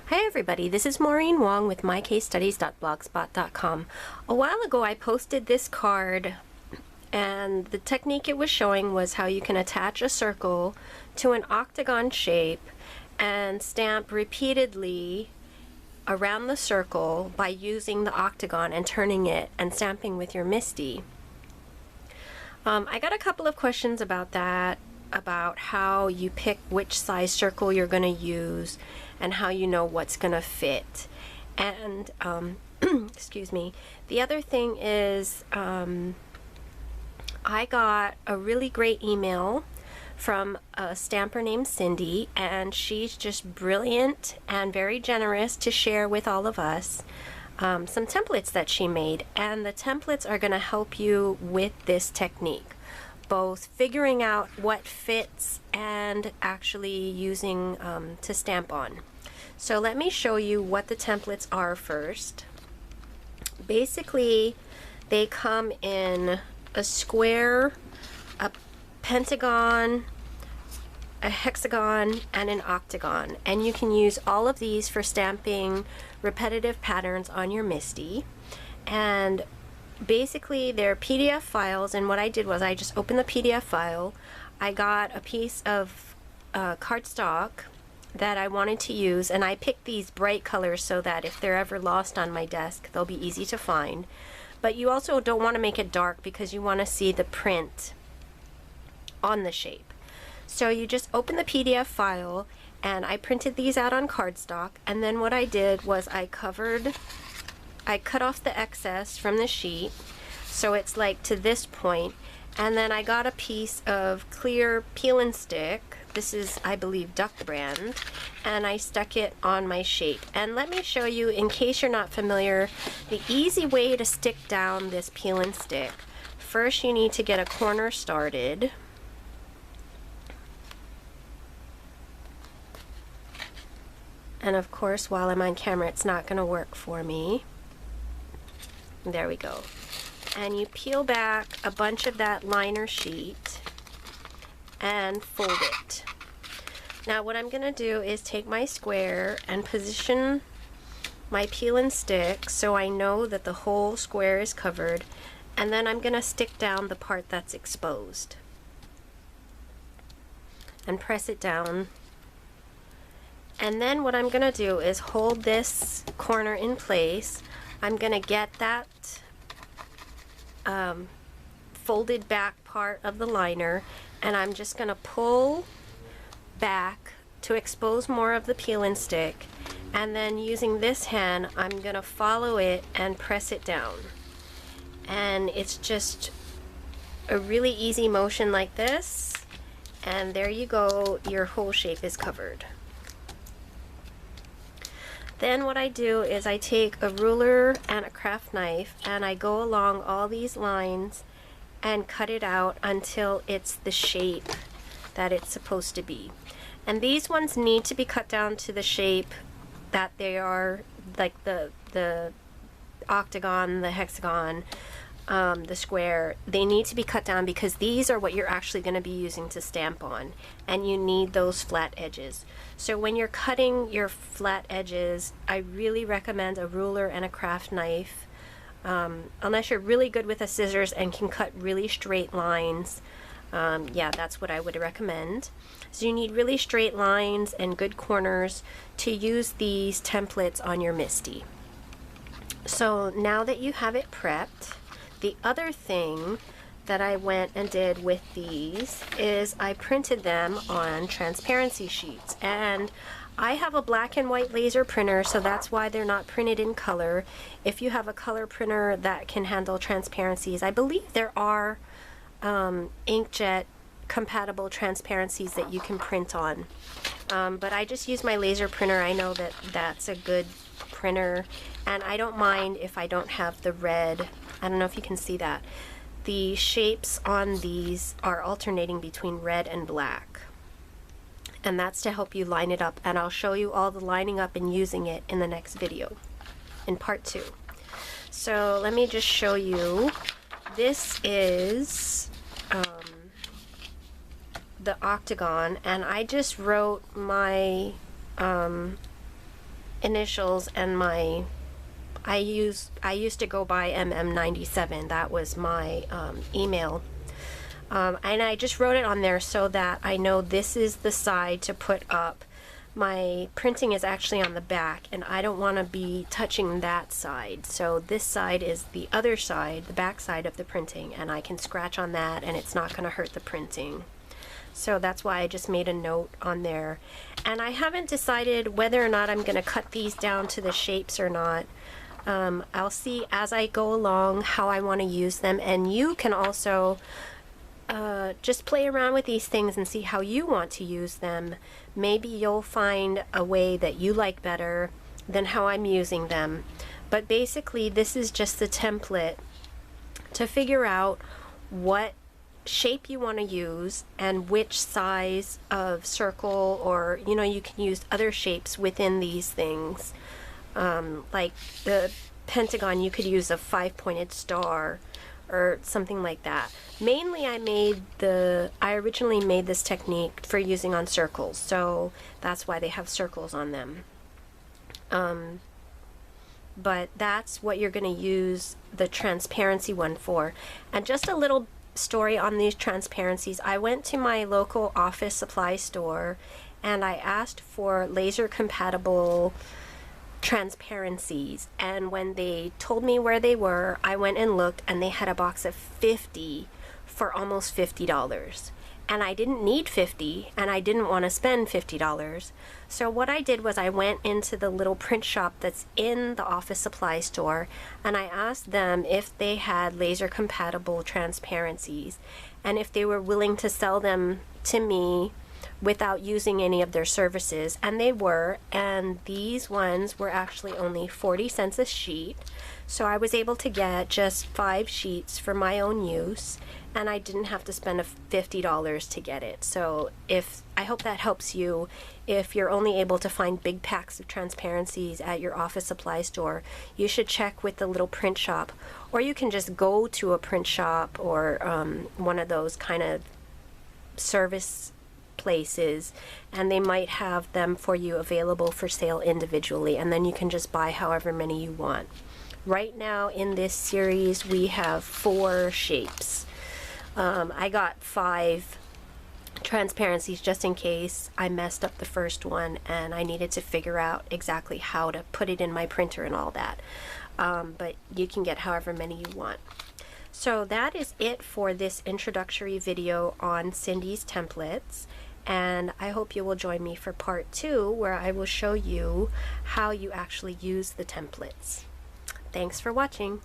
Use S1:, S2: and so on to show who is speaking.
S1: Hi everybody, this is Maureen Wong with mycasestudies.blogspot.com. A while ago I posted this card, and the technique it was showing was how you can attach a circle to an octagon shape and stamp repeatedly around the circle by using the octagon and turning it and stamping with your MISTI. I got a couple of questions about that, about how you pick which size circle you're going to use and how you know what's going to fit. And excuse me, the other thing is I got a really great email from a stamper named Cyndie, and she's just brilliant and very generous to share with all of us some templates that she made, and the templates are going to help you with this technique, both figuring out what fits and actually using to stamp on. So let me show you what the templates are first. Basically, they come in a square, a pentagon, a hexagon, and an octagon, and you can use all of these for stamping repetitive patterns on your MISTI. And basically they're PDF files, and what I did was I just opened the PDF file. I got a piece of cardstock that I wanted to use, and I picked these bright colors so that if they're ever lost on my desk, they'll be easy to find. But you also don't want to make it dark because you want to see the print on the shape. So you just open the PDF file, and I printed these out on cardstock, and then what I did was I cut off the excess from the sheet so it's like to this point, and then I got a piece of clear peel and stick. This is, I believe, Duck brand, and I stuck it on my shape. And let me show you, in case you're not familiar, the easy way to stick down this peel and stick. First, you need to get a corner started. And of course, while I'm on camera, it's not going to work for me. There we go. And you peel back a bunch of that liner sheet and fold it. Now what I'm going to do is take my square and position my peel and stick so I know that the whole square is covered, and then I'm going to stick down the part that's exposed and press it down. And then what I'm going to do is hold this corner in place. I'm going to get that folded back part of the liner, and I'm just going to pull back to expose more of the peel and stick, and then using this hand I'm going to follow it and press it down. And it's just a really easy motion like this, and there you go, your whole shape is covered. Then what I do is I take a ruler and a craft knife, and I go along all these lines and cut it out until it's the shape that it's supposed to be. And these ones need to be cut down to the shape that they are, like the octagon, the hexagon, the square. They need to be cut down because these are what you're actually going to be using to stamp on, and you need those flat edges. So when you're cutting your flat edges, I really recommend a ruler and a craft knife, unless you're really good with a scissors and can cut really straight lines. Yeah, that's what I would recommend. So you need really straight lines and good corners to use these templates on your MISTI. So now that you have it prepped, the other thing that I went and did with these is I printed them on transparency sheets. And I have a black and white laser printer, so that's why they're not printed in color. If you have a color printer that can handle transparencies, I believe there are inkjet compatible transparencies that you can print on. But I just use my laser printer. I know that that's a good printer, and I don't mind if I don't have the red. I don't know if you can see that. The shapes on these are alternating between red and black, and that's to help you line it up, and I'll show you all the lining up and using it in the next video in part 2. So let me just show you. This is the octagon, and I just wrote my initials and my, I used to go by MM97. That was my email. And I just wrote it on there so that I know this is the side to put up. My printing is actually on the back, and I don't want to be touching that side. So this side is the other side, the back side of the printing, and I can scratch on that and it's not going to hurt the printing. So that's why I just made a note on there. And I haven't decided whether or not I'm going to cut these down to the shapes or not. I'll see as I go along how I want to use them, and you can also just play around with these things and see how you want to use them. Maybe you'll find a way that you like better than how I'm using them. But basically this is just the template to figure out what shape you want to use and which size of circle, or you know, you can use other shapes within these things. Like the pentagon, you could use a 5-pointed star or something like that. Mainly I originally made this technique for using on circles, so that's why they have circles on them. But that's what you're going to use the transparency one for. And just a little story on these transparencies. I went to my local office supply store and I asked for laser compatible transparencies, and when they told me where they were, I went and looked, and they had a box of 50 for almost $50. And I didn't need 50, and I didn't want to spend $50. So what I did was I went into the little print shop that's in the office supply store, and I asked them if they had laser compatible transparencies and if they were willing to sell them to me without using any of their services, and they were. And these ones were actually only 40 cents a sheet, so I was able to get just 5 sheets for my own use, and I didn't have to spend $50 to get it. So I hope that helps you. If you're only able to find big packs of transparencies at your office supply store, you should check with the little print shop, or you can just go to a print shop or one of those kind of service places, and they might have them for you available for sale individually, and then you can just buy however many you want. Right now in this series we have 4 shapes. I got 5 transparencies just in case I messed up the first one and I needed to figure out exactly how to put it in my printer and all that. But you can get however many you want. So that is it for this introductory video on Cyndie's templates, and I hope you will join me for part 2, where I will show you how you actually use the templates. Thanks for watching.